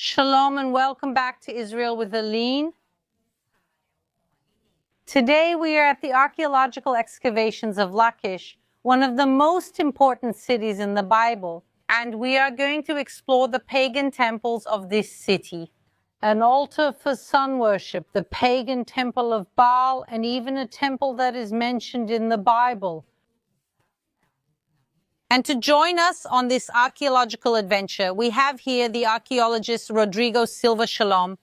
Shalom and welcome back to Israel with Aline. Today we are at the archaeological excavations of Lachish, one of the most important cities in the Bible, and we are going to explore the pagan temples of this city. An altar for sun worship, the pagan temple of Baal, and even a temple that is mentioned in the Bible. And to join us on this archaeological adventure, we have here the archaeologist Rodrigo Silva. Shalom.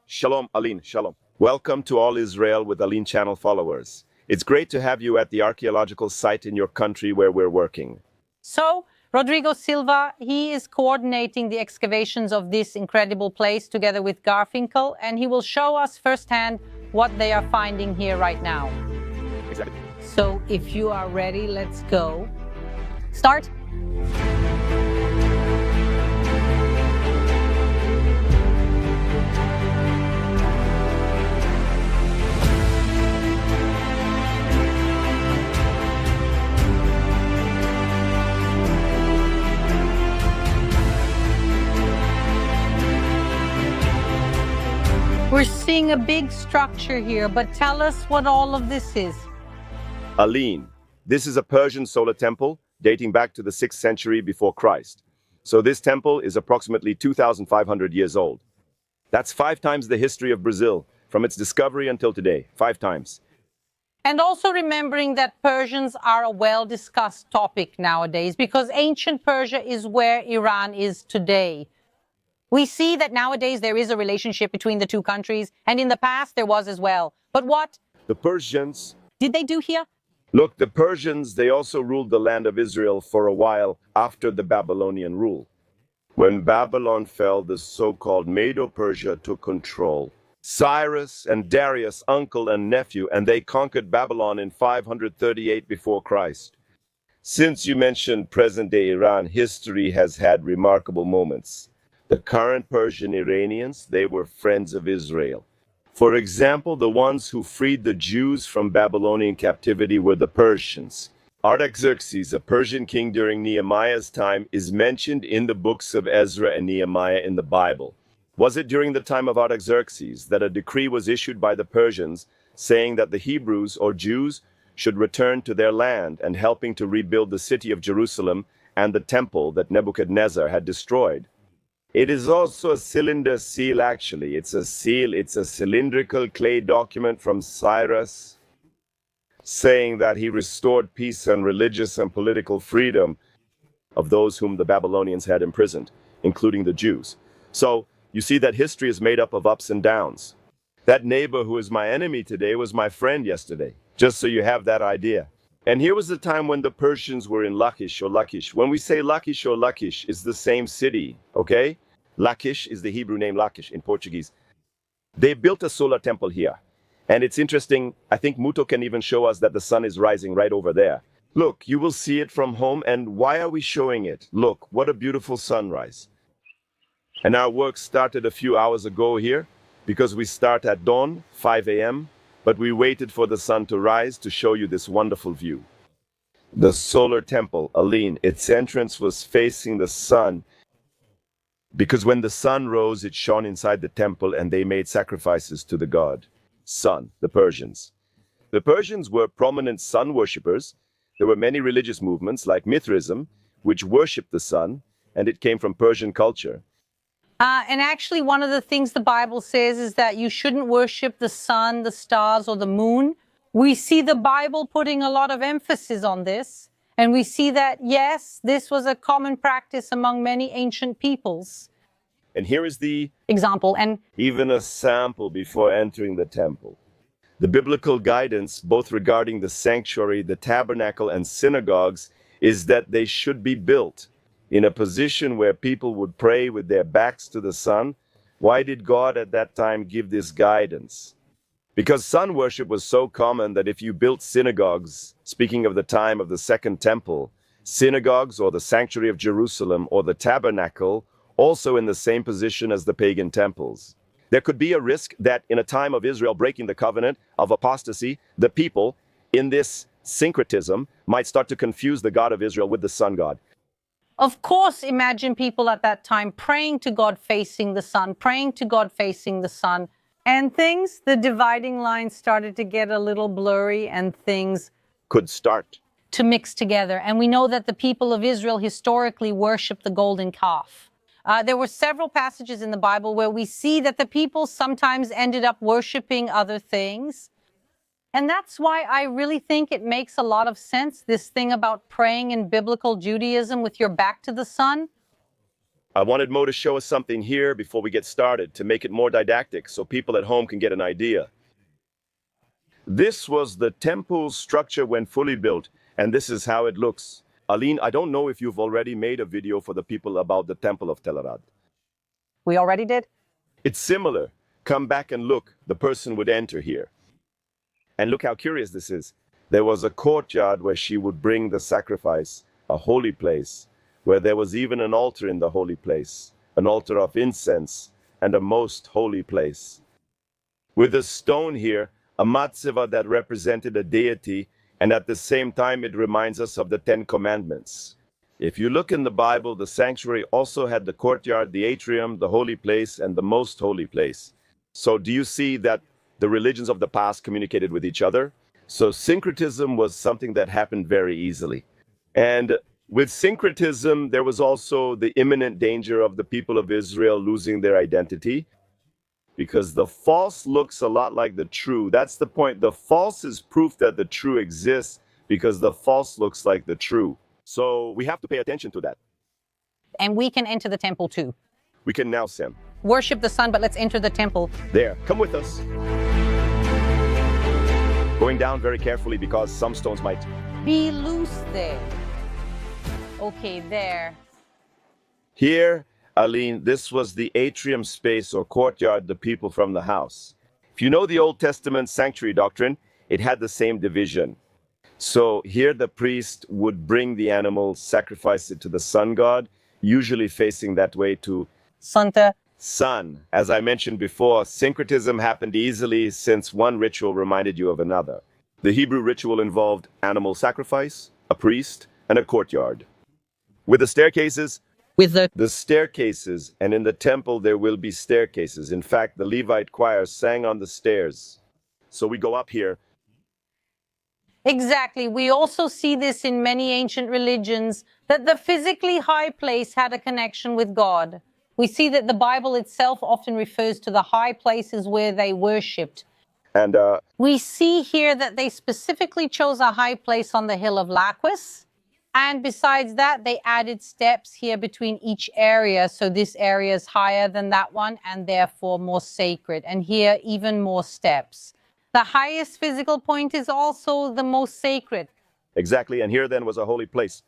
Shalom, Aline, shalom. Welcome to all Israel with Aline channel followers. It's great to have you at the archaeological site in your country where we're working. So, Rodrigo Silva, he is coordinating the excavations of this incredible place together with Garfinkel, and he will show us firsthand what they are finding here right now. Exactly. So, if you are ready, let's go. Start. We're seeing a big structure here, but tell us what all of this is. Aline, this is a Persian solar temple dating back to the 6th century before Christ. So this temple is approximately 2,500 years old. That's 5 times the history of Brazil, from its discovery until today, 5 times. And also remembering that Persians are a well-discussed topic nowadays because ancient Persia is where Iran is today. We see that nowadays there is a relationship between the two countries, and in the past there was as well. But what The Persians... did they do here? Look, the Persians, they also ruled the land of Israel for a while after the Babylonian rule. When Babylon fell, the so-called Medo-Persia took control. Cyrus and Darius, uncle and nephew, and they conquered Babylon in 538 before Christ. Since you mentioned present-day Iran, history has had remarkable moments. The current Persian Iranians, they were friends of Israel. For example, the ones who freed the Jews from Babylonian captivity were the Persians. Artaxerxes, a Persian king during Nehemiah's time, is mentioned in the books of Ezra and Nehemiah in the Bible. Was it during the time of Artaxerxes that a decree was issued by the Persians saying that the Hebrews or Jews should return to their land and helping to rebuild the city of Jerusalem and the temple that Nebuchadnezzar had destroyed? It is also a cylinder seal, actually. It's a seal, it's a cylindrical clay document from Cyrus saying that he restored peace and religious and political freedom of those whom the Babylonians had imprisoned, including the Jews. So, you see that history is made up of ups and downs. That neighbor who is my enemy today was my friend yesterday, just so you have that idea. And here was the time when the Persians were in Lachish or Lachish. When we say Lachish or Lachish, it's the same city, okay? Lachish is the Hebrew name Lachish in Portuguese. They built a solar temple here. And it's interesting, I think Muto can even show us that the sun is rising right over there. Look, you will see it from home, and why are we showing it? Look, what a beautiful sunrise. And our work started a few hours ago here, because we start at dawn, 5 a.m., but we waited for the sun to rise to show you this wonderful view. The solar temple, Aline, its entrance was facing the sun, because when the sun rose, it shone inside the temple and they made sacrifices to the god, sun, the Persians. The Persians were prominent sun worshippers. There were many religious movements like Mithraism, which worshipped the sun, and it came from Persian culture. And actually, one of the things the Bible says is that you shouldn't worship the sun, the stars, or the moon. We see the Bible putting a lot of emphasis on this. And we see that, yes, this was a common practice among many ancient peoples. And here is the example, and even a sample before entering the temple. The biblical guidance, both regarding the sanctuary, the tabernacle, and synagogues, is that they should be built in a position where people would pray with their backs to the sun. Why did God at that time give this guidance? Because sun worship was so common that if you built synagogues, speaking of the time of the Second Temple, synagogues or the sanctuary of Jerusalem or the tabernacle, also in the same position as the pagan temples, there could be a risk that in a time of Israel breaking the covenant of apostasy, the people in this syncretism might start to confuse the God of Israel with the sun god. Of course, imagine people at that time praying to God facing the sun, praying to God facing the sun. And the dividing lines started to get a little blurry and things Could start. to mix together. And we know that the people of Israel historically worshiped the golden calf. There were several passages in the Bible where we see that the people sometimes ended up worshiping other things. And that's why I really think it makes a lot of sense, this thing about praying in biblical Judaism with your back to the sun. I wanted Mo to show us something here before we get started to make it more didactic so people at home can get an idea. This was the temple's structure when fully built, and this is how it looks. Aline, I don't know if you've already made a video for the people about the Temple of Tel Arad. We already did. It's similar. Come back and look. The person would enter here. And look how curious this is. There was a courtyard where she would bring the sacrifice, a holy place, where there was even an altar in the holy place, an altar of incense, and a most holy place. With a stone here, a matzeva that represented a deity, and at the same time it reminds us of the Ten Commandments. If you look in the Bible, the sanctuary also had the courtyard, the atrium, the holy place, and the most holy place. So do you see that the religions of the past communicated with each other? So syncretism was something that happened very easily. And with syncretism, there was also the imminent danger of the people of Israel losing their identity, because the false looks a lot like the true. That's the point. The false is proof that the true exists because the false looks like the true. So we have to pay attention to that. And we can enter the temple too. We can now, Sam. Worship the sun, but let's enter the temple. There, come with us. Going down very carefully because some stones might Be loose there. Okay, there. Here, Aline, this was the atrium space or courtyard, the people from the house. If you know the Old Testament sanctuary doctrine, it had the same division. So here the priest would bring the animal, sacrifice it to the sun god, usually facing that way to Santa. sun. As I mentioned before, syncretism happened easily since one ritual reminded you of another. The Hebrew ritual involved animal sacrifice, a priest, and a courtyard. With the staircases, and in the temple there will be staircases. In fact, the Levite choir sang on the stairs. So we go up here. Exactly. We also see this in many ancient religions, that the physically high place had a connection with God. We see that the Bible itself often refers to the high places where they worshipped. And We see here that they specifically chose a high place on the hill of Lachish. And besides that, they added steps here between each area. So this area is higher than that one and therefore more sacred. And here, even more steps. The highest physical point is also the most sacred. exactly, and here then was a holy place.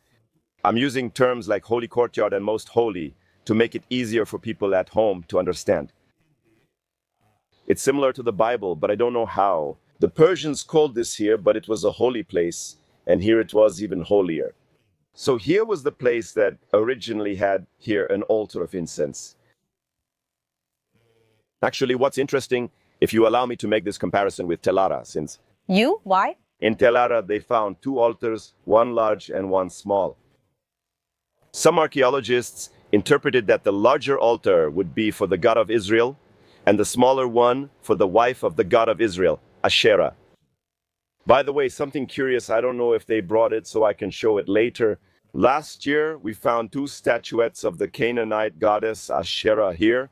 I'm using terms like holy courtyard and most holy to make it easier for people at home to understand. It's similar to the Bible, but I don't know how. The Persians called this here, but it was a holy place, and here it was even holier. So here was the place that originally had here an altar of incense. Actually, what's interesting, if you allow me to make this comparison with Tel Arad, since You? Why? in Tel Arad they found two altars, one large and one small. Some archaeologists interpreted that the larger altar would be for the God of Israel, and the smaller one for the wife of the God of Israel, Asherah. By the way, something curious, I don't know if they brought it so I can show it later. Last year, we found two statuettes of the Canaanite goddess Asherah here.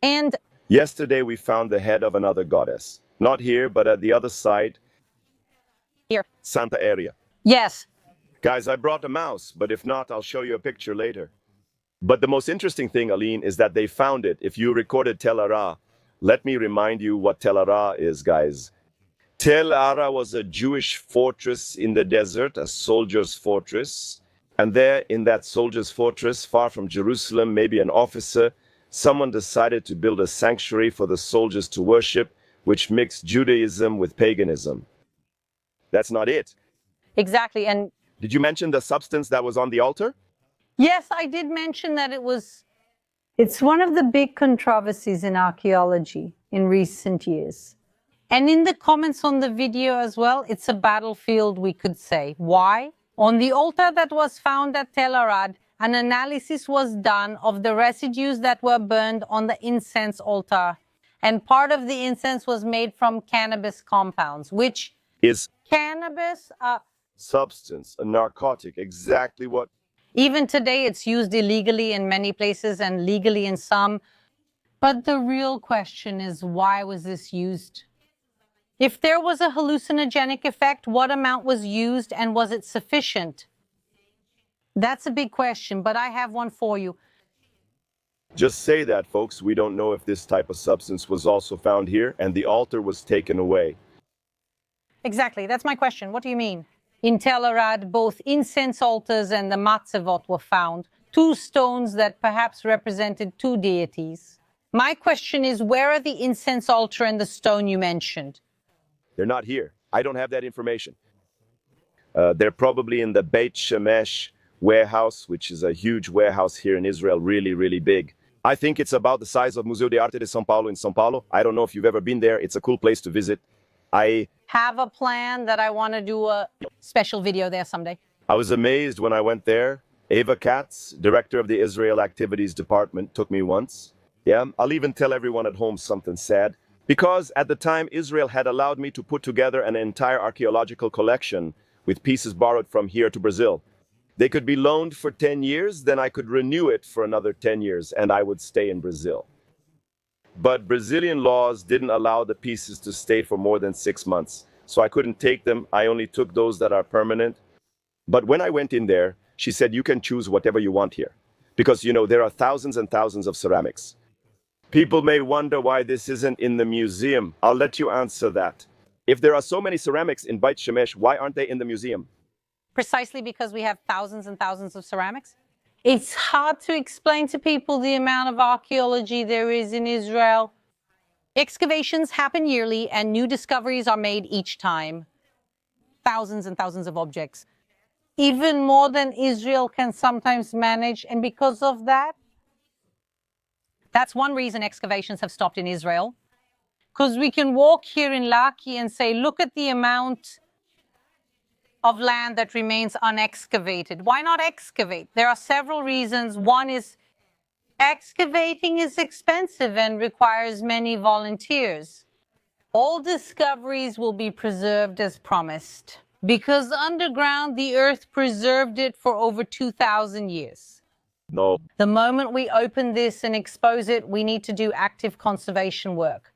And Yesterday, we found the head of another goddess. Not here, but at the other side, here. Santa area. Yes. Guys, I brought a mouse, but if not, I'll show you a picture later. But the most interesting thing, Aline, is that they found it. If you recorded Tel Arad, let me remind you what Tel Arad is, guys. Tel Arad was a Jewish fortress in the desert, a soldier's fortress. And there, in that soldier's fortress, far from Jerusalem, maybe an officer, someone decided to build a sanctuary for the soldiers to worship, which mixed Judaism with paganism. That's not it. Exactly. And Did you mention the substance that was on the altar? yes, I did mention that it's one of the big controversies in archaeology in recent years. And in the comments on the video as well, it's a battlefield, we could say. Why? On the altar that was found at Tel Arad, an analysis was done of the residues that were burned on the incense altar. And part of the incense was made from cannabis compounds, which Is cannabis, substance, a narcotic, exactly what even today it's used illegally in many places and legally in some. But the real question is, why was this used? If there was a hallucinogenic effect, what amount was used and was it sufficient? That's a big question, but I have one for you. Just say that, folks. We don't know if this type of substance was also found here and the altar was taken away. Exactly, that's my question. What do you mean? In Tel Arad, both incense altars and the matzevot were found, two stones that perhaps represented two deities. My question is, where are the incense altar and the stone you mentioned? They're not here. I don't have that information. They're probably in the Beit Shemesh warehouse, which is a huge warehouse here in Israel, really, really big. I think it's about the size of Museu de Arte de São Paulo in São Paulo. I don't know if you've ever been there. It's a cool place to visit. I Have a plan that I want to do a special video there someday. was amazed when I went there. Ava Katz, director of the Israel Activities Department, took me once. Yeah, I'll even tell everyone at home something sad. Because at the time, Israel had allowed me to put together an entire archaeological collection with pieces borrowed from here to Brazil. They could be loaned for 10 years, then I could renew it for another 10 years, and I would stay in Brazil. But Brazilian laws didn't allow the pieces to stay for more than 6 months, so I couldn't take them. I only took those that are permanent. But when I went in there, she said, you can choose whatever you want here. Because, you know, there are thousands and thousands of ceramics. People may wonder why this isn't in the museum. I'll let you answer that. If there are so many ceramics in Beit Shemesh, why aren't they in the museum? Precisely because we have thousands and thousands of ceramics. It's hard to explain to people the amount of archaeology there is in Israel. Excavations happen yearly and new discoveries are made each time. Thousands and thousands of objects. Even more than Israel can sometimes manage, and because of that, that's one reason excavations have stopped in Israel. Because we can walk here in Lachish and say, look at the amount of land that remains unexcavated. Why not excavate? There are several reasons. One is excavating is expensive and requires many volunteers. All discoveries will be preserved as promised, because underground the earth preserved it for over 2,000 years. No. The moment we open this and expose it, we need to do active conservation work.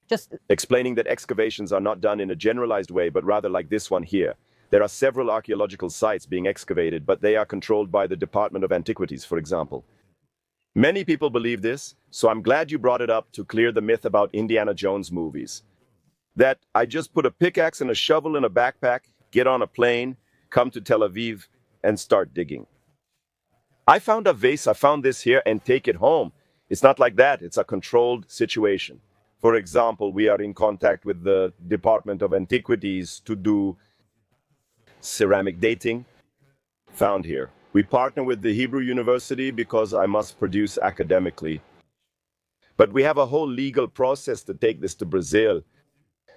Just Explaining that excavations are not done in a generalized way, but rather like this one here. There are several archaeological sites being excavated, but they are controlled by the Department of Antiquities, for example. Many people believe this, so I'm glad you brought it up to clear the myth about Indiana Jones movies. That I just put a pickaxe and a shovel in a backpack, get on a plane, come to Tel Aviv, and start digging. I found a vase, I found this here, and take it home. It's not like that, it's a controlled situation. For example, we are in contact with the Department of Antiquities to do ceramic dating, found here. We partner with the Hebrew University because I must produce academically. But we have a whole legal process to take this to Brazil.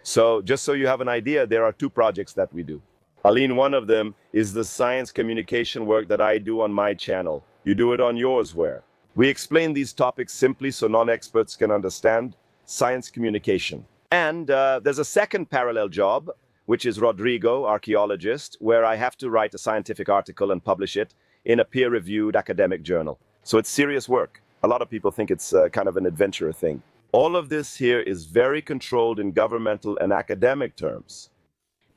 So just so you have an idea, there are 2 projects that we do. Aline, one of them is the science communication work that I do on my channel. You do it on yours where? We explain these topics simply so non-experts can understand. Science communication. And there's a second parallel job, which is Rodrigo, archaeologist, where I have to write a scientific article and publish it in a peer-reviewed academic journal. So it's serious work. A lot of people think it's kind of an adventure thing. All of this here is very controlled in governmental and academic terms.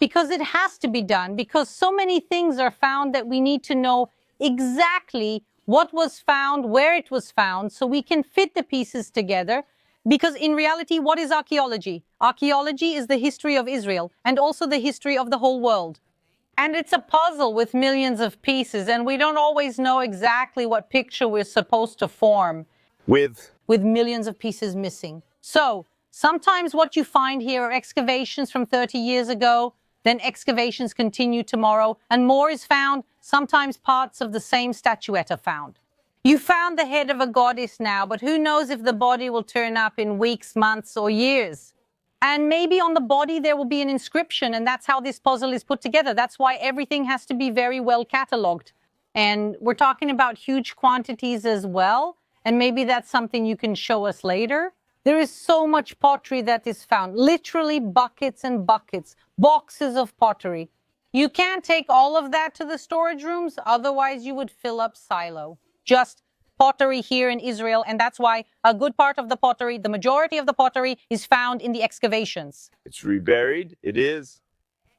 because it has to be done, because so many things are found that we need to know exactly what was found, where it was found, so we can fit the pieces together. Because in reality, what is archaeology? Archaeology is the history of Israel and also the history of the whole world. And it's a puzzle with millions of pieces, and we don't always know exactly what picture we're supposed to form With millions of pieces missing. So sometimes what you find here are excavations from 30 years ago, then excavations continue tomorrow, and more is found. Sometimes parts of the same statuette are found. You found the head of a goddess now, but who knows if the body will turn up in weeks, months, or years. And maybe on the body there will be an inscription, and that's how this puzzle is put together. That's why everything has to be very well catalogued. And we're talking about huge quantities as well. And maybe that's something you can show us later. There is so much pottery that is found, literally buckets and buckets, boxes of pottery. You can't take all of that to the storage rooms, otherwise you would fill up silo. Just pottery here in Israel, and that's why a good part of the pottery, the majority of the pottery, is found in the excavations. It's reburied. It is.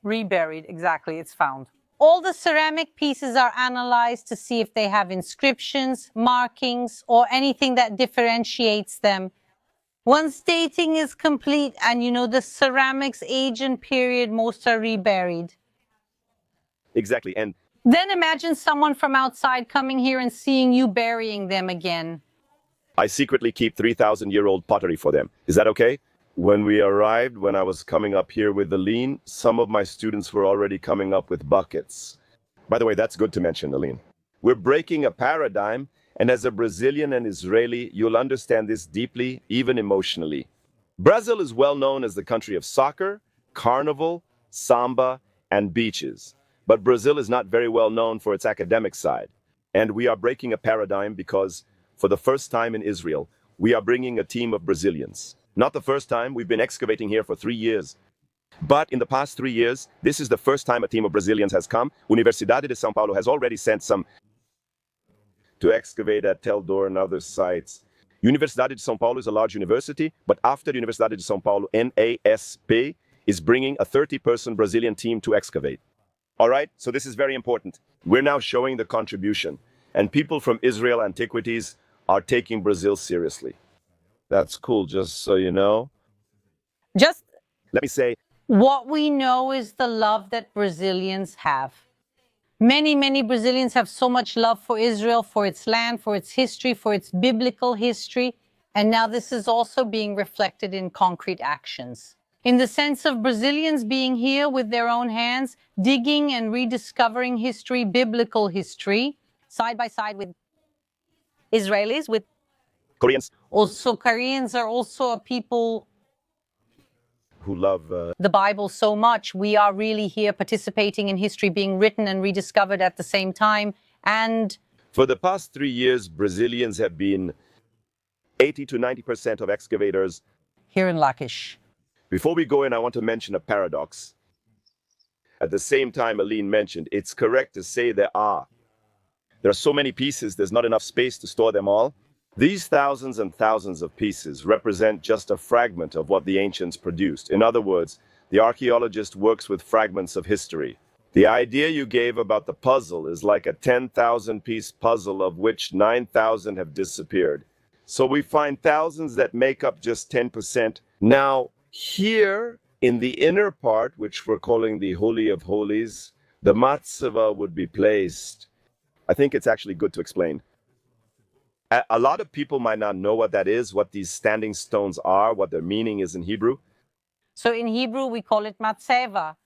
Reburied, exactly, it's found. All the ceramic pieces are analyzed to see if they have inscriptions, markings, or anything that differentiates them. Once dating is complete and the ceramics age and period, most are reburied. Exactly. And Then imagine someone from outside coming here and seeing you burying them again. I secretly keep 3,000-year-old pottery for them. Is that okay? When we arrived, when I was coming up here with Aline, some of my students were already coming up with buckets. By the way, that's good to mention, Aline. We're breaking a paradigm, and as a Brazilian and Israeli, you'll understand this deeply, even emotionally. Brazil is well known as the country of soccer, carnival, samba, and beaches. But Brazil is not very well known for its academic side. And we are breaking a paradigm because, for the first time in Israel, we are bringing a team of Brazilians. Not the first time, we've been excavating here for 3 years. But in the past 3 years, this is the first time a team of Brazilians has come. Universidade de São Paulo has already sent some to excavate at Teldor and other sites. Universidade de São Paulo is a large university, but after Universidade de São Paulo, NASP is bringing a 30-person Brazilian team to excavate. All right, so this is very important. We're now showing the contribution, and people from Israel Antiquities are taking Brazil seriously. That's cool, just so you know. Just Let me say, what we know is the love that Brazilians have. Many, many Brazilians have so much love for Israel, for its land, for its history, for its biblical history. And now this is also being reflected in concrete actions. In the sense of Brazilians being here with their own hands, digging and rediscovering history, biblical history, side by side with Israelis, with Koreans also Koreans are also a people who love the Bible so much. We are really here participating in history being written and rediscovered at the same time. And for the past 3 years, Brazilians have been 80 to 90% of excavators. Here in Lachish. Before we go in, I want to mention a paradox. At the same time, Aline mentioned, it's correct to say there are so many pieces, there's not enough space to store them all. These thousands and thousands of pieces represent just a fragment of what the ancients produced. In other words, the archaeologist works with fragments of history. The idea you gave about the puzzle is like a 10,000-piece puzzle of which 9,000 have disappeared. So we find thousands that make up just 10%. Now, here in the inner part, which we're calling the Holy of Holies, the matzeva would be placed. I think it's actually good to explain. A lot of people might not know what that is, what these standing stones are, what their meaning is in Hebrew. So in Hebrew, we call it matzeva.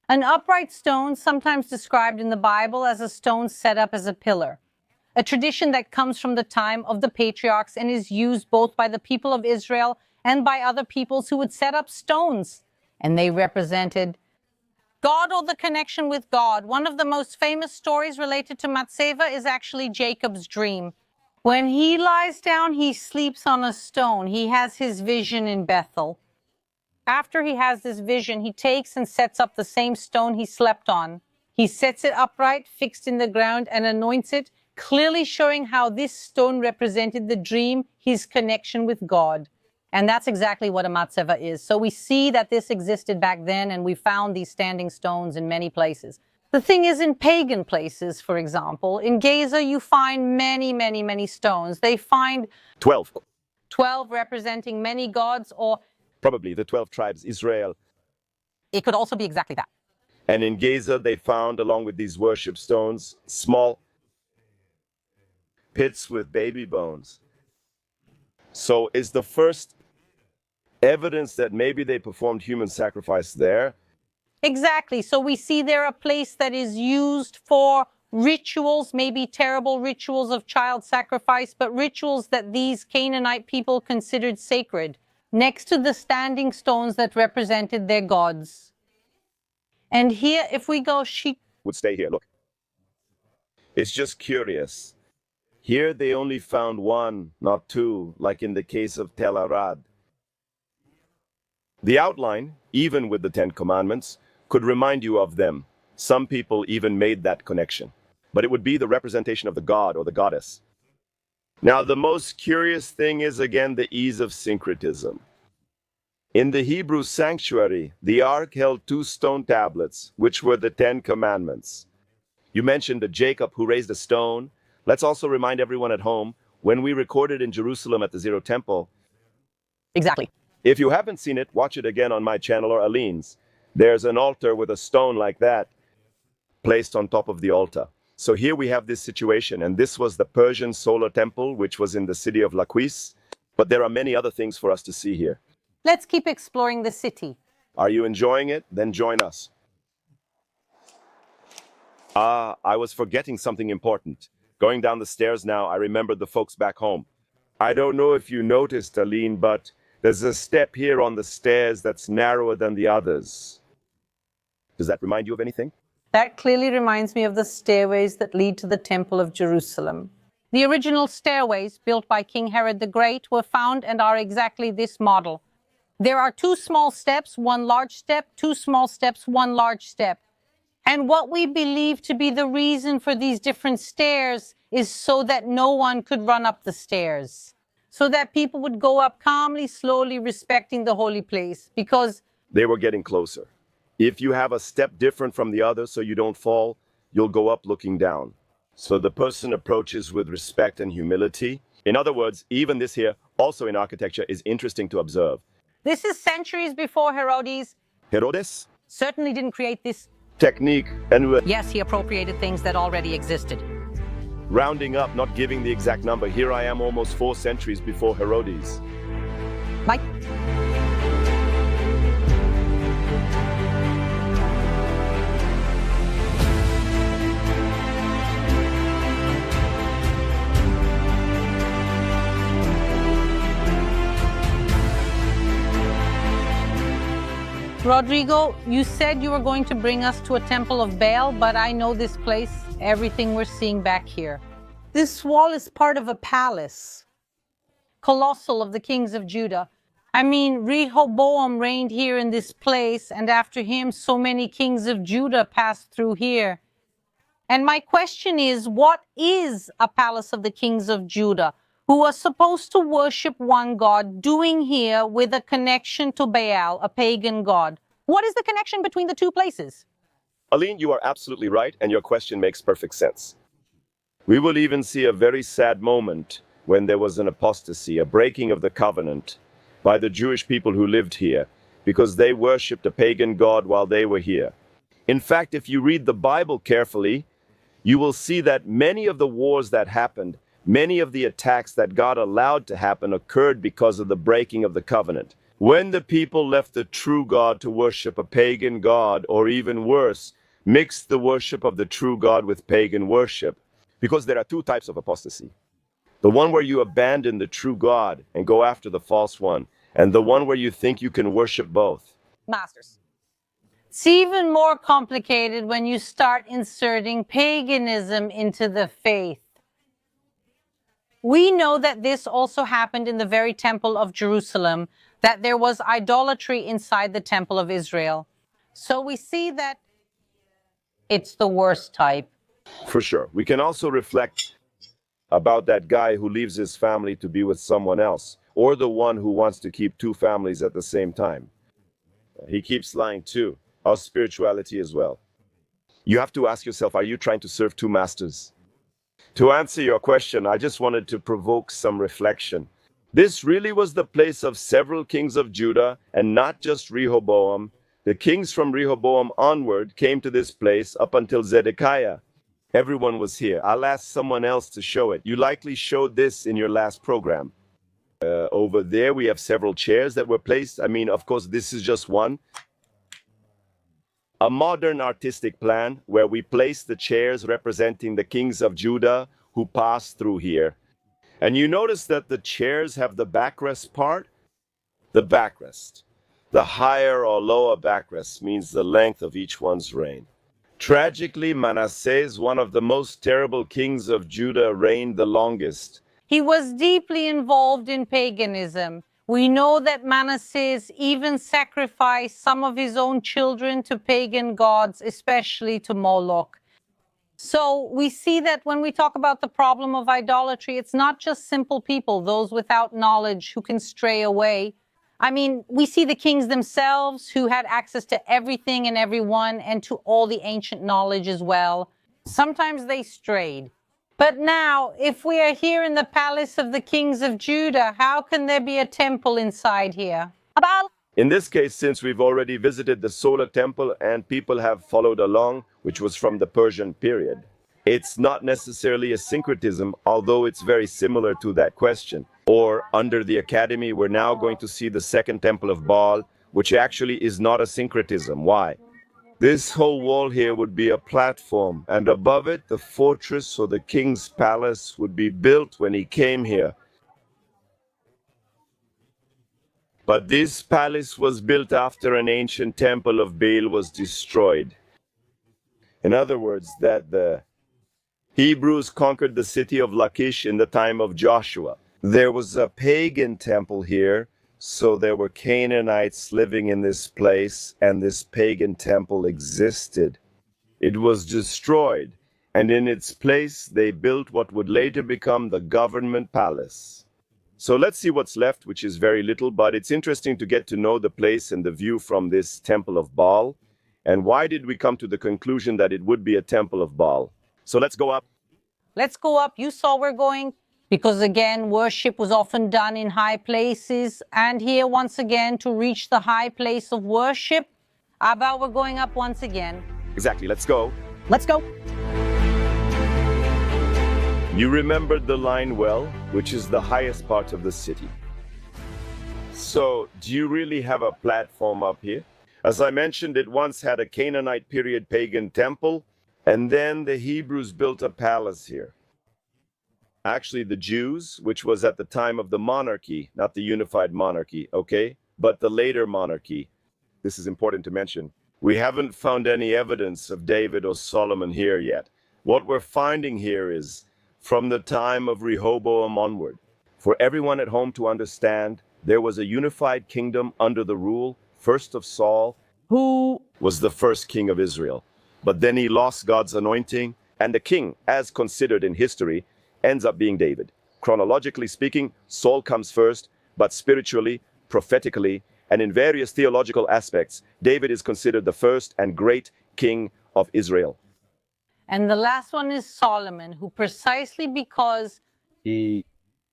An upright stone, sometimes described in the Bible as a stone set up as a pillar. A tradition that comes from the time of the patriarchs and is used both by the people of Israel and by other peoples who would set up stones. And they represented God or the connection with God. One of the most famous stories related to matzeva is actually Jacob's dream. When he lies down, he sleeps on a stone. He has his vision in Bethel. After he has this vision, he takes and sets up the same stone he slept on. He sets it upright, fixed in the ground, and anoints it, clearly showing how this stone represented the dream, his connection with God. And that's exactly what a matzeva is. So we see that this existed back then, and we found these standing stones in many places. The thing is, in pagan places, for example, in Gaza, you find many, many, many stones. They find 12 representing many gods, or probably the 12 tribes, Israel. It could also be exactly that. And in Gaza, they found, along with these worship stones, small pits with baby bones. So is the first evidence that maybe they performed human sacrifice there? Exactly. So we see there a place that is used for rituals, maybe terrible rituals of child sacrifice, but rituals that these Canaanite people considered sacred, next to the standing stones that represented their gods. And here, if we go, she would stay here, look. It's just curious. Here they only found one, not two, like in the case of Tel Arad. The outline, even with the Ten Commandments, could remind you of them. Some people even made that connection. But it would be the representation of the god or the goddess. Now, the most curious thing is, again, the ease of syncretism. In the Hebrew sanctuary, the ark held 2 stone tablets, which were the Ten Commandments. You mentioned a Jacob who raised a stone. Let's also remind everyone at home, when we recorded in Jerusalem at the Zero Temple. Exactly. If you haven't seen it, watch it again on my channel or Aline's. There's an altar with a stone like that placed on top of the altar. So here we have this situation, and this was the Persian solar temple, which was in the city of Lachish. But there are many other things for us to see here. Let's keep exploring the city. Are you enjoying it? Then join us. I was forgetting something important. Going down the stairs now, I remembered the folks back home. I don't know if you noticed, Aline, but there's a step here on the stairs that's narrower than the others. Does that remind you of anything? That clearly reminds me of the stairways that lead to the Temple of Jerusalem. The original stairways, built by King Herod the Great, were found and are exactly this model. There are 2 small steps, 1 large step, 2 small steps, 1 large step. And what we believe to be the reason for these different stairs is so that no one could run up the stairs. So that people would go up calmly, slowly, respecting the holy place, because they were getting closer. If you have a step different from the other so you don't fall, you'll go up looking down. So the person approaches with respect and humility. In other words, even this here, also in architecture, is interesting to observe. this is centuries before Herodes. Herodes? Certainly didn't create this. Technique and Yes, he appropriated things that already existed. rounding up, not giving the exact number. Here I am almost 4 centuries before Herodes. Mike? Rodrigo, you said you were going to bring us to a temple of Baal, but I know this place, everything we're seeing back here. This wall is part of a palace, colossal, of the kings of Judah. I mean, Rehoboam reigned here in this place, and after him, so many kings of Judah passed through here. And my question is, what is a palace of the kings of Judah, who are supposed to worship one God, doing here with a connection to Baal, a pagan god? What is the connection between the 2 places? Aline, you are absolutely right, and your question makes perfect sense. We will even see a very sad moment when there was an apostasy, a breaking of the covenant by the Jewish people who lived here, because they worshipped a pagan god while they were here. In fact, if you read the Bible carefully, you will see that many of the wars that happened, many of the attacks that God allowed to happen, occurred because of the breaking of the covenant. When the people left the true God to worship a pagan god, or even worse, mixed the worship of the true God with pagan worship, because there are 2 types of apostasy. The one where you abandon the true God and go after the false one, and the one where you think you can worship both. Masters. It's even more complicated when you start inserting paganism into the faith. We know that this also happened in the very temple of Jerusalem, that there was idolatry inside the temple of Israel. So we see that it's the worst type. For sure. We can also reflect about that guy who leaves his family to be with someone else, or the one who wants to keep 2 families at the same time. He keeps lying too. Our spirituality as well. You have to ask yourself, are you trying to serve 2 masters? To answer your question, I just wanted to provoke some reflection. This really was the place of several kings of Judah, and not just Rehoboam. The kings from Rehoboam onward came to this place up until Zedekiah. Everyone was here. I'll ask someone else to show it. You likely showed this in your last program. Over there, we have several chairs that were placed. I mean, of course, this is just one. A modern artistic plan where we place the chairs representing the kings of Judah who passed through here. And you notice that the chairs have the backrest part? The backrest. The higher or lower backrest means the length of each one's reign. Tragically, Manasseh, one of the most terrible kings of Judah, reigned the longest. He was deeply involved in paganism. We know that Manasseh even sacrificed some of his own children to pagan gods, especially to Moloch. So we see that when we talk about the problem of idolatry, it's not just simple people, those without knowledge who can stray away. I mean, we see the kings themselves who had access to everything and everyone and to all the ancient knowledge as well. Sometimes they strayed. But now, if we are here in the palace of the kings of Judah, how can there be a temple inside here? In this case, since we've already visited the solar temple and people have followed along, which was from the Persian period, it's not necessarily a syncretism, although it's very similar to that question. Or under the academy, we're now going to see the second temple of Baal, which actually is not a syncretism. Why? This whole wall here would be a platform, and above it, the fortress or the king's palace would be built when he came here. But this palace was built after an ancient temple of Baal was destroyed. In other words, that the Hebrews conquered the city of Lachish in the time of Joshua. There was a pagan temple here, so there were Canaanites living in this place, and this pagan temple existed. It was destroyed, and in its place they built what would later become the government palace. So let's see what's left, which is very little, but it's interesting to get to know the place and the view from this temple of Baal. And why did we come to the conclusion that it would be a temple of Baal? So let's go up. Let's go up. You saw we're going. Because again, worship was often done in high places. And here, once again, to reach the high place of worship, Abba, we're going up once again. Exactly, let's go. Let's go. You remembered the line well, which is the highest part of the city. So, do you really have a platform up here? As I mentioned, it once had a Canaanite period pagan temple, and then the Hebrews built a palace here. Actually, the Jews, which was at the time of the monarchy, not the unified monarchy, okay? But the later monarchy. This is important to mention. We haven't found any evidence of David or Solomon here yet. What we're finding here is from the time of Rehoboam onward. For everyone at home to understand, there was a unified kingdom under the rule, first of Saul, who was the first king of Israel. But then he lost God's anointing, and the king, as considered in history, ends up being David. Chronologically speaking, Saul comes first, but spiritually, prophetically, and in various theological aspects, David is considered the first and great king of Israel. And the last one is Solomon, who precisely because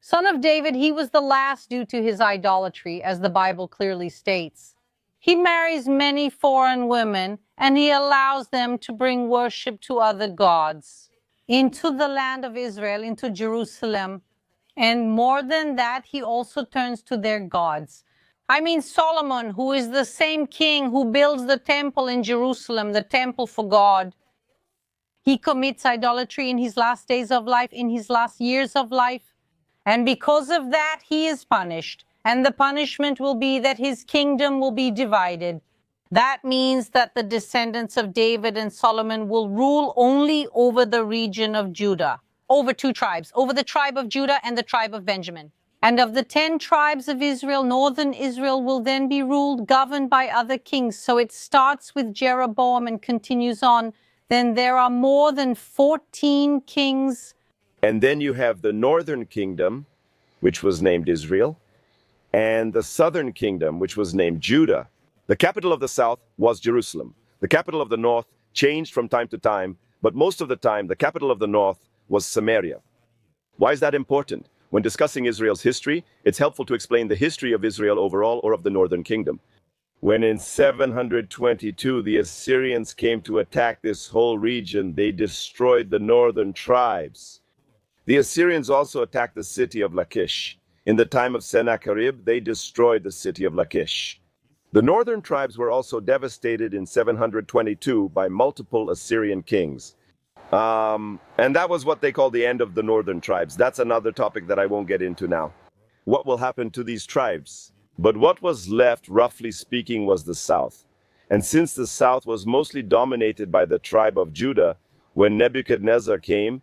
son of David, he was the last due to his idolatry, as the Bible clearly states. He marries many foreign women, and he allows them to bring worship to other gods into the land of Israel, into Jerusalem. And more than that, he also turns to their gods. I mean, Solomon, who is the same king who builds the temple in Jerusalem, the temple for God, he commits idolatry in his last days of life, in his last years of life. And because of that, he is punished. And the punishment will be that his kingdom will be divided. That means that the descendants of David and Solomon will rule only over the region of Judah, over two tribes, over the tribe of Judah and the tribe of Benjamin. And of the 10 tribes of Israel, northern Israel will then be ruled, governed by other kings. So it starts with Jeroboam and continues on. Then there are more than 14 kings. And then you have the northern kingdom, which was named Israel, and the southern kingdom, which was named Judah. The capital of the south was Jerusalem. The capital of the north changed from time to time, but most of the time, the capital of the north was Samaria. Why is that important? When discussing Israel's history, it's helpful to explain the history of Israel overall or of the northern kingdom. When in 722 the Assyrians came to attack this whole region, they destroyed the northern tribes. The Assyrians also attacked the city of Lachish. In the time of Sennacherib, they destroyed the city of Lachish. The northern tribes were also devastated in 722 by multiple Assyrian kings. And that was what they call the end of the northern tribes. That's another topic that I won't get into now. What will happen to these tribes? But what was left, roughly speaking, was the south. And since the south was mostly dominated by the tribe of Judah, when Nebuchadnezzar came,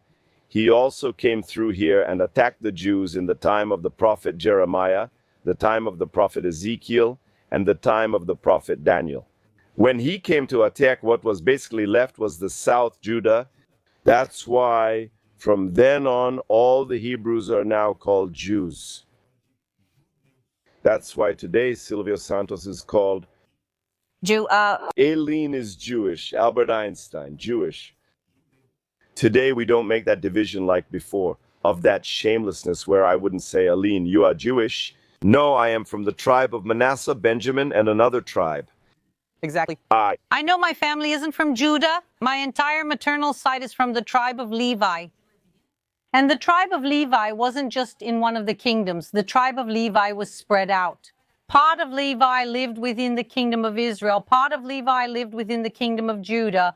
he also came through here and attacked the Jews in the time of the prophet Jeremiah, the time of the prophet Ezekiel, and the time of the prophet Daniel. When he came to attack, what was basically left was the South Judah. That's why from then on, all the Hebrews are now called Jews. That's why today Silvio Santos is called Jew. Aline is Jewish, Albert Einstein, Jewish. Today we don't make that division like before, of that shamelessness where I wouldn't say, Aline, you are Jewish. No, I am from the tribe of Manasseh, Benjamin, and another tribe. Exactly. I I know my family isn't from Judah. My entire maternal side is from the tribe of Levi. And the tribe of Levi wasn't just in one of the kingdoms. The tribe of Levi was spread out. Part of Levi lived within the kingdom of Israel. Part of Levi lived within the kingdom of Judah.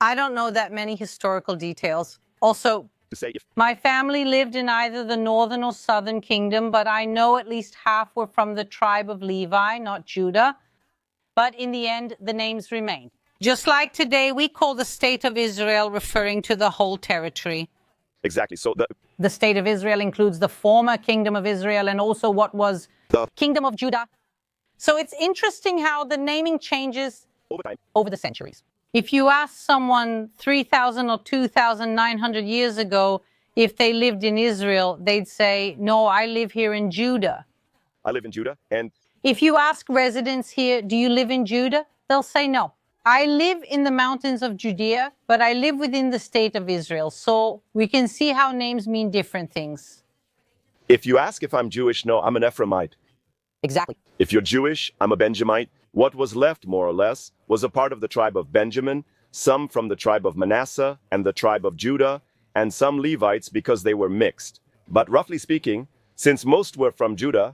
I don't know that many historical details. Also, to say if my family lived in either the northern or southern kingdom, but I know at least half were from the tribe of Levi, not Judah. But in the end, the names remained. Just like today, we call the state of Israel referring to the whole territory. exactly. So The state of Israel includes the former kingdom of Israel and also what was the kingdom of Judah. So it's interesting how the naming changes over time, over the centuries. If you ask someone 3,000 or 2,900 years ago if they lived in Israel, they'd say, no, I live here in Judah. I live in Judah, and If you ask residents here, do you live in Judah? They'll say no. I live in the mountains of Judea, but I live within the state of Israel. So we can see how names mean different things. if you ask if I'm Jewish, no, I'm an Ephraimite. Exactly. If you're Jewish, I'm a Benjamite. What was left, more or less, was a part of the tribe of Benjamin, some from the tribe of Manasseh and the tribe of Judah, and some Levites because they were mixed. But roughly speaking, since most were from Judah,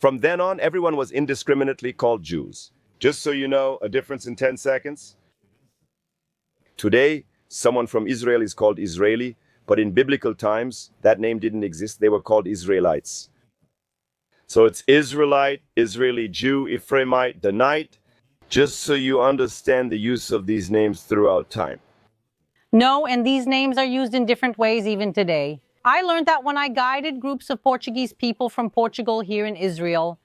from then on, everyone was indiscriminately called Jews. Just so you know, a difference in 10 seconds. Today, someone from Israel is called Israeli, but in biblical times, that name didn't exist. They were called Israelites. So it's Israelite, Israeli, Jew, Ephraimite, Danite, just so you understand the use of these names throughout time. No, and these names are used in different ways even today. I learned that when I guided groups of Portuguese people from Portugal here in Israel.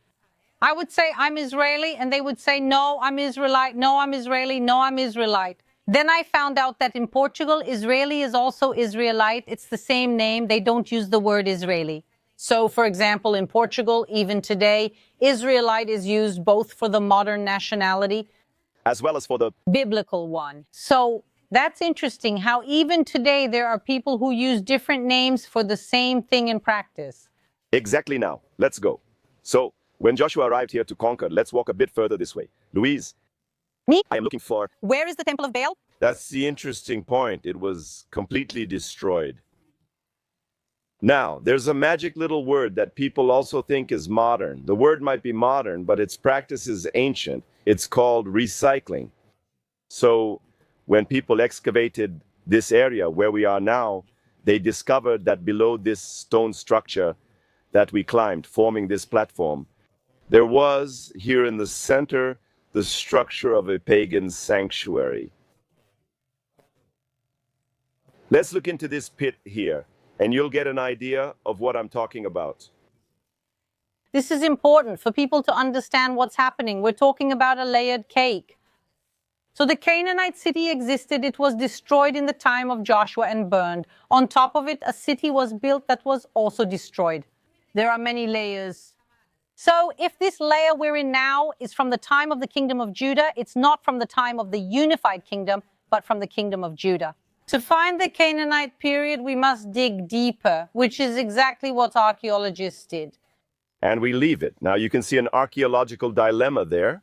I would say, I'm Israeli, and they would say, no, I'm Israelite, no, I'm Israeli, no, I'm Israelite. Then I found out that in Portugal, Israeli is also Israelite. It's the same name. They don't use the word Israeli. So, for example, in Portugal, even today, Israelite is used both for the modern nationality, As well as for the biblical one. So that's interesting how even today there are people who use different names for the same thing in practice. exactly now. Let's go. So, when Joshua arrived here to conquer, let's walk a bit further this way. Louise, Me? I am looking for. Where is the Temple of Baal? That's the interesting point. It was completely destroyed. Now, there's a magic little word that people also think is modern. The word might be modern, but its practice is ancient. It's called recycling. So, when people excavated this area where we are now, they discovered that below this stone structure that we climbed, forming this platform, there was, here in the center, the structure of a pagan sanctuary. Let's look into this pit here, and you'll get an idea of what I'm talking about. This is important for people to understand what's happening. We're talking about a layered cake. So the Canaanite city existed. It was destroyed in the time of Joshua and burned. On top of it, a city was built that was also destroyed. There are many layers. So if this layer we're in now is from the time of the kingdom of Judah, it's not from the time of the unified kingdom, but from the kingdom of Judah. To find the Canaanite period, we must dig deeper, which is exactly what archaeologists did. And we leave it. Now you can see an archaeological dilemma there.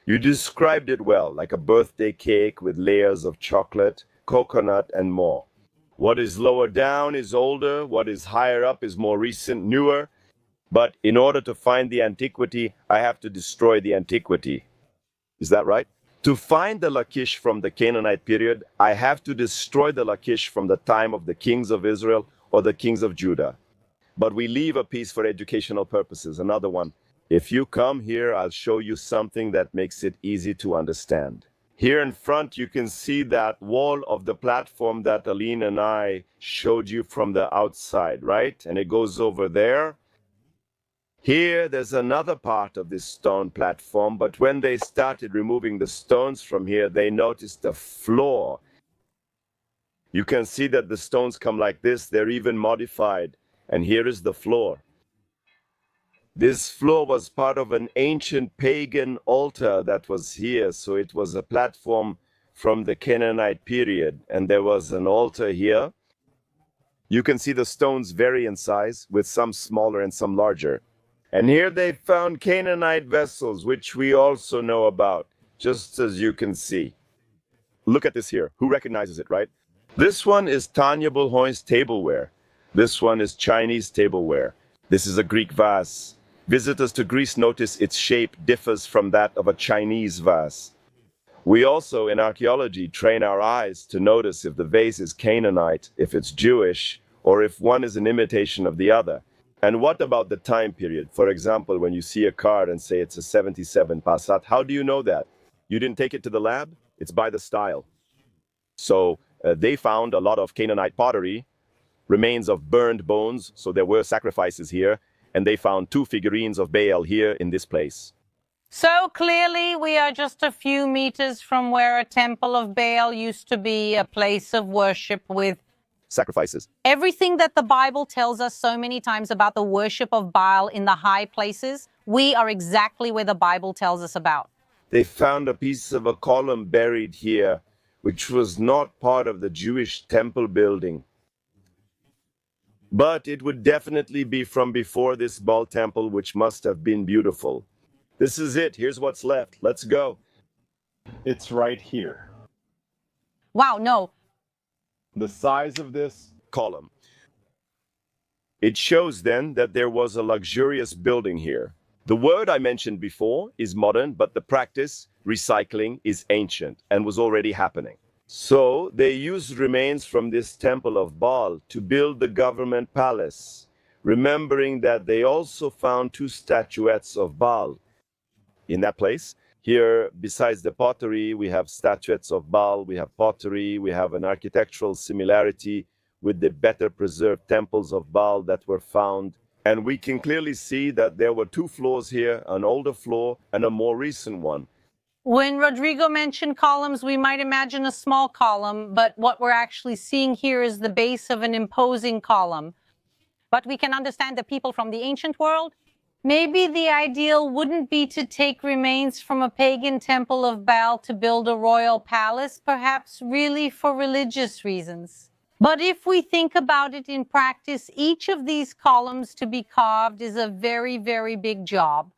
You described it well, like a birthday cake with layers of chocolate, coconut, and more. What is lower down is older, what is higher up is more recent, newer. But in order to find the antiquity, I have to destroy the antiquity. Is that right? To find the Lachish from the Canaanite period, I have to destroy the Lachish from the time of the kings of Israel or the kings of Judah. But we leave a piece for educational purposes, another one. If you come here, I'll show you something that makes it easy to understand. Here in front, you can see that wall of the platform that Aline and I showed you from the outside, right? And it goes over there. Here, there's another part of this stone platform, but when they started removing the stones from here, they noticed the floor. You can see that the stones come like this. They're even modified. And here is the floor. This floor was part of an ancient pagan altar that was here. So it was a platform from the Canaanite period. And there was an altar here. You can see the stones vary in size, with some smaller and some larger. And here they found Canaanite vessels, which we also know about, just as you can see. Look at this here. Who recognizes it, right? This one is Tanya Bulhoin's tableware. This one is Chinese tableware. This is a Greek vase. Visitors to Greece notice its shape differs from that of a Chinese vase. We also, in archaeology, train our eyes to notice if the vase is Canaanite, if it's Jewish, or if one is an imitation of the other. And what about the time period? For example, when you see a card and say it's a 77 Passat, how do you know that? You didn't take it to the lab? It's by the style. So they found a lot of Canaanite pottery, remains of burned bones, so there were sacrifices here, and they found 2 figurines of Baal here in this place. So clearly, we are just a few meters from where a temple of Baal used to be, a place of worship with Sacrifices. everything that the Bible tells us so many times about the worship of Baal in the high places. We are exactly where the Bible tells us about. They found a piece of a column buried here, which was not part of the Jewish temple building. But it would definitely be from before this Baal temple, which must have been beautiful. This is it. Here's what's left. Let's go. It's right here. Wow, no. The size of this Column. It shows then that there was a luxurious building here. The word I mentioned before is modern, but the practice, recycling, is ancient and was already happening. So they used remains from this temple of Baal to build the government palace, remembering that they also found 2 statuettes of Baal in that place. Here, besides the pottery, we have statuettes of Baal, we have pottery, we have an architectural similarity with the better preserved temples of Baal that were found. And we can clearly see that there were 2 floors here, an older floor and a more recent one. When Rodrigo mentioned columns, we might imagine a small column, but what we're actually seeing here is the base of an imposing column. But we can understand the people from the ancient world. Maybe the ideal wouldn't be to take remains from a pagan temple of Baal to build a royal palace, perhaps really for religious reasons. But if we think about it in practice, each of these columns to be carved is a very, very big job.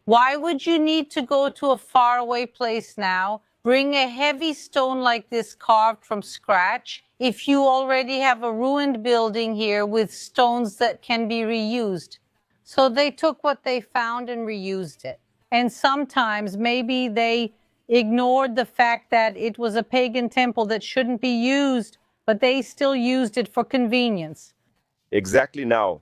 Why would you need to go to a faraway place now, bring a heavy stone like this carved from scratch, if you already have a ruined building here with stones that can be reused? So they took what they found and reused it. And sometimes maybe they ignored the fact that it was a pagan temple that shouldn't be used, but they still used it for convenience. Exactly now.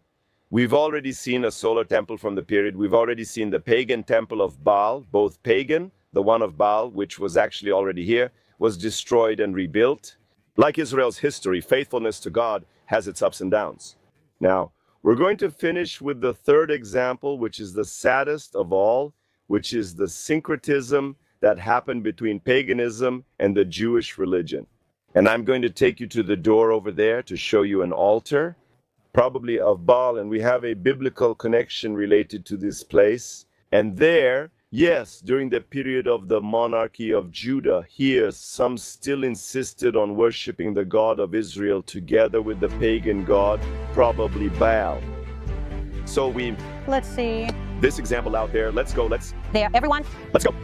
We've already seen a solar temple from the period. We've already seen the pagan temple of Baal, both pagan, the one of Baal, which was actually already here, was destroyed and rebuilt. Like Israel's history, faithfulness to God has its ups and downs. Now, we're going to finish with the 3rd example, which is the saddest of all, which is the syncretism that happened between paganism and the Jewish religion. And I'm going to take you to the door over there to show you an altar, probably of Baal, and we have a biblical connection related to this place. And there, yes, during the period of the monarchy of Judah, here some still insisted on worshiping the God of Israel together with the pagan god, probably Baal. So Let's see. this example out there, let's go, There, everyone. let's go.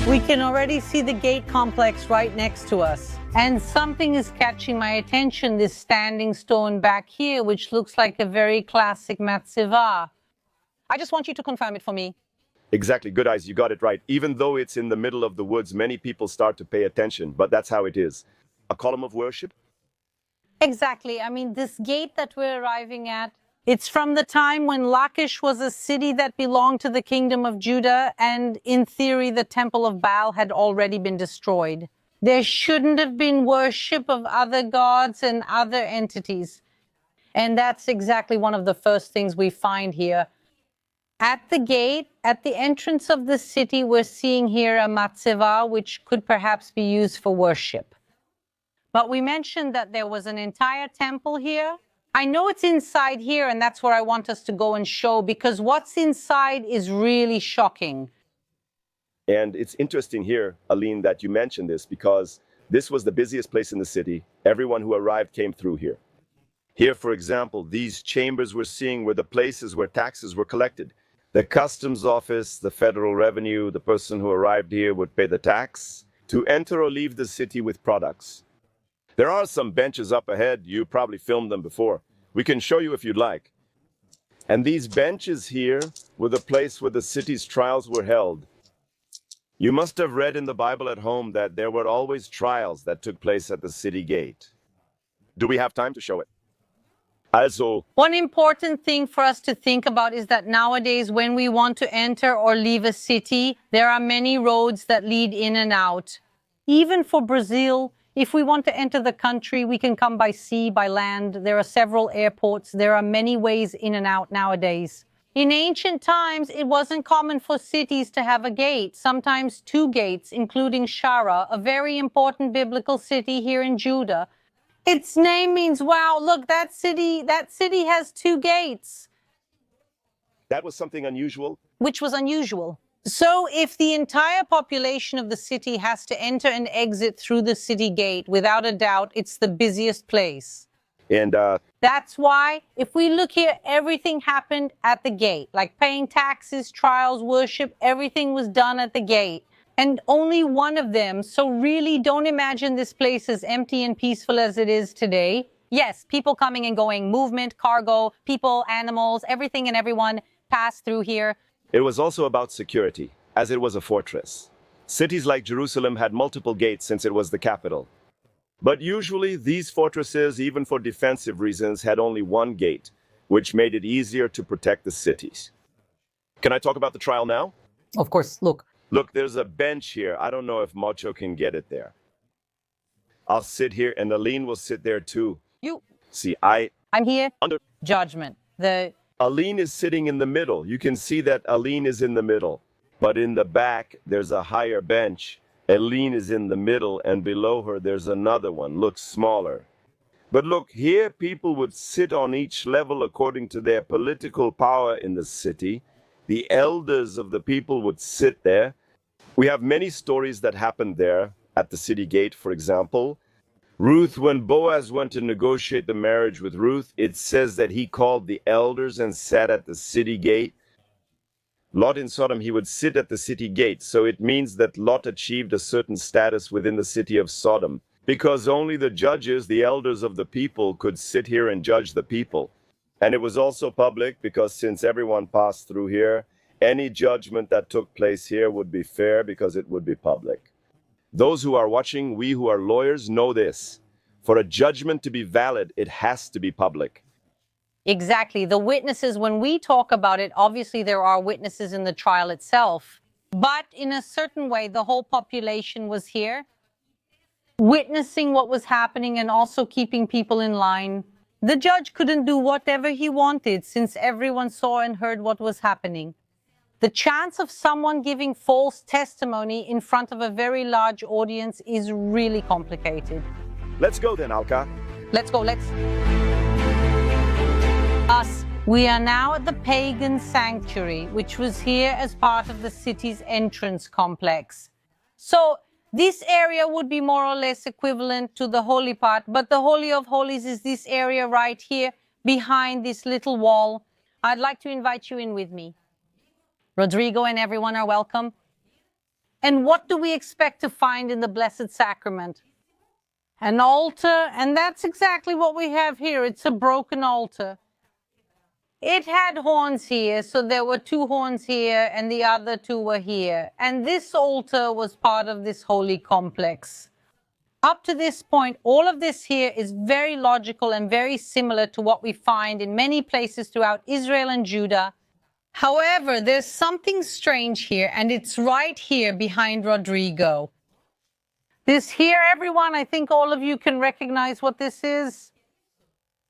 We can already see the gate complex right next to us. And something is catching my attention, this standing stone back here, which looks like a very classic matzeva. I just want you to confirm it for me. Exactly, good eyes, you got it right. Even though it's in the middle of the woods, many people start to pay attention, but that's how it is. A column of worship? Exactly. I mean, this gate that we're arriving at, it's from the time when Lachish was a city that belonged to the kingdom of Judah, and in theory, the temple of Baal had already been destroyed. There shouldn't have been worship of other gods and other entities. And that's exactly one of the first things we find here. At the gate, at the entrance of the city, we're seeing here a matzeva, which could perhaps be used for worship. But we mentioned that there was an entire temple here. I know it's inside here, and that's where I want us to go and show, because what's inside is really shocking. And it's interesting here, Aline, that you mentioned this, because this was the busiest place in the city. Everyone who arrived came through here. Here, for example, these chambers we're seeing were the places where taxes were collected. The customs office, the federal revenue, the person who arrived here would pay the tax to enter or leave the city with products. There are some benches up ahead. You probably filmed them before. We can show you if you'd like. And these benches here were the place where the city's trials were held. You must have read in the Bible at home that there were always trials that took place at the city gate. Do we have time to show it? Also, one important thing for us to think about is that nowadays, when we want to enter or leave a city, there are many roads that lead in and out. Even for Brazil, if we want to enter the country, we can come by sea, by land. There are several airports. There are many ways in and out nowadays. In ancient times, it wasn't common for cities to have a gate, sometimes two gates, including Shara, a very important biblical city here in Judah. Its name means, wow, look, that city has two gates. That was something unusual. Which was unusual. So if the entire population of the city has to enter and exit through the city gate, without a doubt, it's the busiest place. And that's why, if we look here, everything happened at the gate. Like paying taxes, trials, worship, everything was done at the gate. And only one of them, so really don't imagine this place as empty and peaceful as it is today. Yes, people coming and going, movement, cargo, people, animals, everything and everyone pass through here. It was also about security, as it was a fortress. Cities like Jerusalem had multiple gates since it was the capital. But usually these fortresses, even for defensive reasons, had only one gate, which made it easier to protect the cities. Can I talk about the trial now? Of course, look. Look, there's a bench here. I don't know if Mocho can get it there. I'll sit here and Aline will sit there too. You. See, I'm here. Under. Judgment. Aline is sitting in the middle. You can see that Aline is in the middle. But in the back, there's a higher bench. Aline is in the middle, and below her, there's another one, looks smaller. But look, here people would sit on each level according to their political power in the city. The elders of the people would sit there. We have many stories that happened there at the city gate, for example. Ruth, when Boaz went to negotiate the marriage with Ruth, it says that he called the elders and sat at the city gate. Lot in Sodom, he would sit at the city gate. So it means that Lot achieved a certain status within the city of Sodom, because only the judges, the elders of the people, could sit here and judge the people. And it was also public because since everyone passed through here, any judgment that took place here would be fair because it would be public. Those who are watching, we who are lawyers, know this. For a judgment to be valid, it has to be public. Exactly. The witnesses, when we talk about it, obviously there are witnesses in the trial itself. But in a certain way, the whole population was here, witnessing what was happening and also keeping people in line. The judge couldn't do whatever he wanted since everyone saw and heard what was happening. The chance of someone giving false testimony in front of a very large audience is really complicated. Let's go then, Alka. Let's go, We are now at the Pagan sanctuary, which was here as part of the city's entrance complex. So this area would be more or less equivalent to the holy part, but the Holy of Holies is this area right here behind this little wall. I'd like to invite you in with me. Rodrigo and everyone are welcome. And what do we expect to find in the Blessed Sacrament? An altar, and that's exactly what we have here. It's a broken altar. It had horns here, so there were two horns here and the other two were here. And this altar was part of this holy complex. Up to this point, all of this here is very logical and very similar to what we find in many places throughout Israel and Judah. However, there's something strange here, and it's right here behind Rodrigo. This here, everyone, I think all of you can recognize what this is.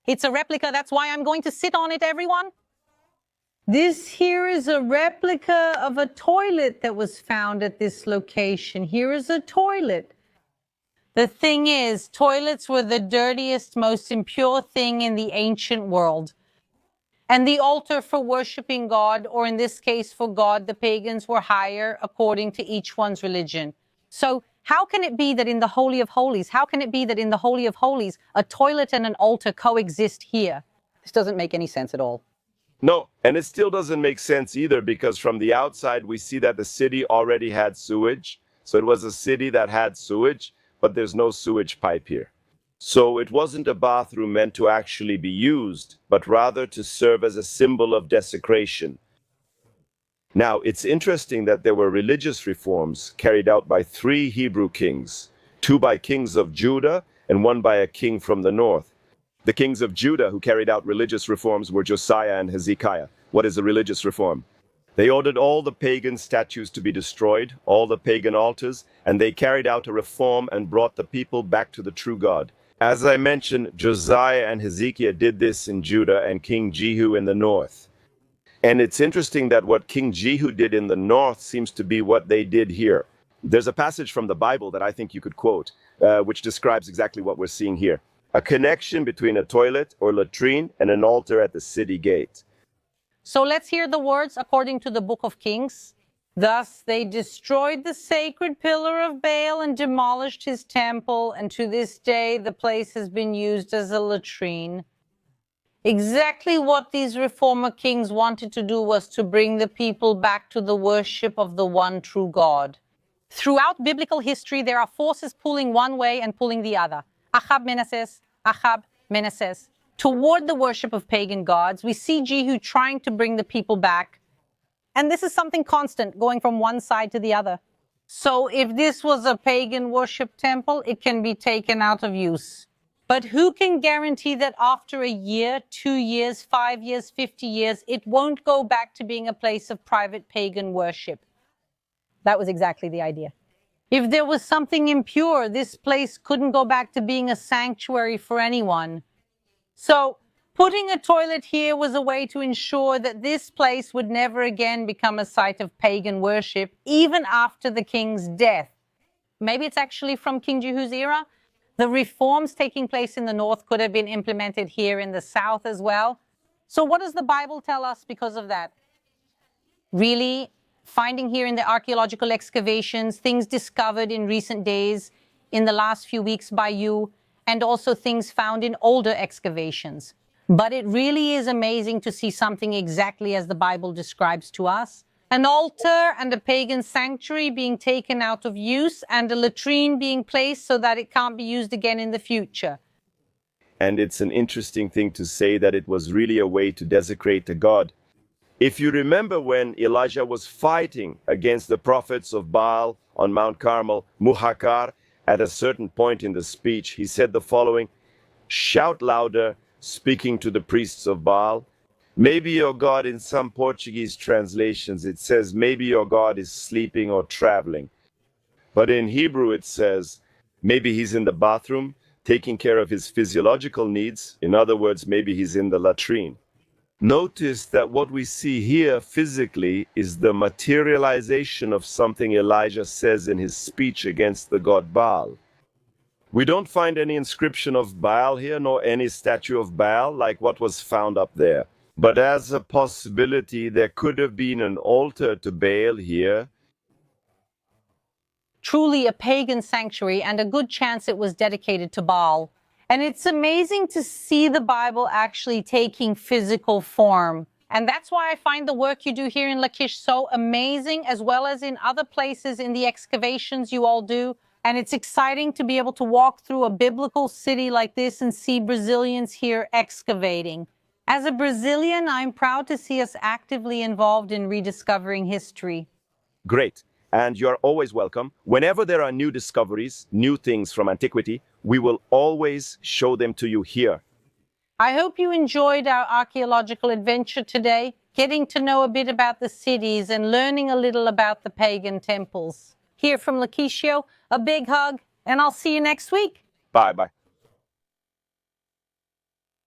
It's a replica. That's why I'm going to sit on it, everyone. This here is a replica of a toilet that was found at this location. Here is a toilet. The thing is, toilets were the dirtiest, most impure thing in the ancient world. And the altar for worshiping God, or in this case for God, the pagans were higher according to each one's religion. So how can it be that in the Holy of Holies, a toilet and an altar coexist here? This doesn't make any sense at all. No, and it still doesn't make sense either, because from the outside we see that the city already had sewage. So it was a city that had sewage, but there's no sewage pipe here. So it wasn't a bathroom meant to actually be used, but rather to serve as a symbol of desecration. Now, it's interesting that there were religious reforms carried out by 3 Hebrew kings, 2 by kings of Judah and 1 by a king from the north. The kings of Judah who carried out religious reforms were Josiah and Hezekiah. What is a religious reform? They ordered all the pagan statues to be destroyed, all the pagan altars, and they carried out a reform and brought the people back to the true God. As I mentioned, Josiah and Hezekiah did this in Judah and King Jehu in the north. And it's interesting that what King Jehu did in the north seems to be what they did here. There's a passage from the Bible that I think you could quote, which describes exactly what we're seeing here. A connection between a toilet or latrine and an altar at the city gate. So let's hear the words according to the book of Kings. Thus they destroyed the sacred pillar of Baal and demolished his temple, and to this day the place has been used as a latrine. Exactly what these reformer kings wanted to do was to bring the people back to the worship of the one true God. Throughout biblical history, there are forces pulling one way and pulling the other. Ahab Menasses. Toward the worship of pagan gods, we see Jehu trying to bring the people back. And this is something constant, going from one side to the other. So if this was a pagan worship temple, it can be taken out of use. But who can guarantee that after a year, 2 years, 5 years, 50 years, it won't go back to being a place of private pagan worship? That was exactly the idea. If there was something impure, this place couldn't go back to being a sanctuary for anyone. So putting a toilet here was a way to ensure that this place would never again become a site of pagan worship, even after the king's death. Maybe it's actually from King Jehu's era. The reforms taking place in the north could have been implemented here in the south as well. So what does the Bible tell us because of that? Really, finding here in the archaeological excavations, things discovered in recent days, in the last few weeks by you, and also things found in older excavations. But it really is amazing to see something exactly as the Bible describes to us. An altar and a pagan sanctuary being taken out of use, and a latrine being placed so that it can't be used again in the future. And it's an interesting thing to say that it was really a way to desecrate the God. If you remember when Elijah was fighting against the prophets of Baal on Mount Carmel, Muhakar, at a certain point in the speech, he said the following: "Shout louder, speaking to the priests of Baal. Maybe your God," in some Portuguese translations, it says, "maybe your God is sleeping or traveling." But in Hebrew it says, maybe he's in the bathroom, taking care of his physiological needs. In other words, maybe he's in the latrine. Notice that what we see here physically is the materialization of something Elijah says in his speech against the god Baal. We don't find any inscription of Baal here, nor any statue of Baal like what was found up there. But as a possibility, there could have been an altar to Baal here. Truly a pagan sanctuary, and a good chance it was dedicated to Baal. And it's amazing to see the Bible actually taking physical form. And that's why I find the work you do here in Lachish so amazing, as well as in other places in the excavations you all do. And it's exciting to be able to walk through a biblical city like this and see Brazilians here excavating. As a Brazilian, I'm proud to see us actively involved in rediscovering history. Great. And you're always welcome. Whenever there are new discoveries, new things from antiquity, we will always show them to you here. I hope you enjoyed our archaeological adventure today, getting to know a bit about the cities and learning a little about the pagan temples. Here from Lachish, a big hug, and I'll see you next week. Bye.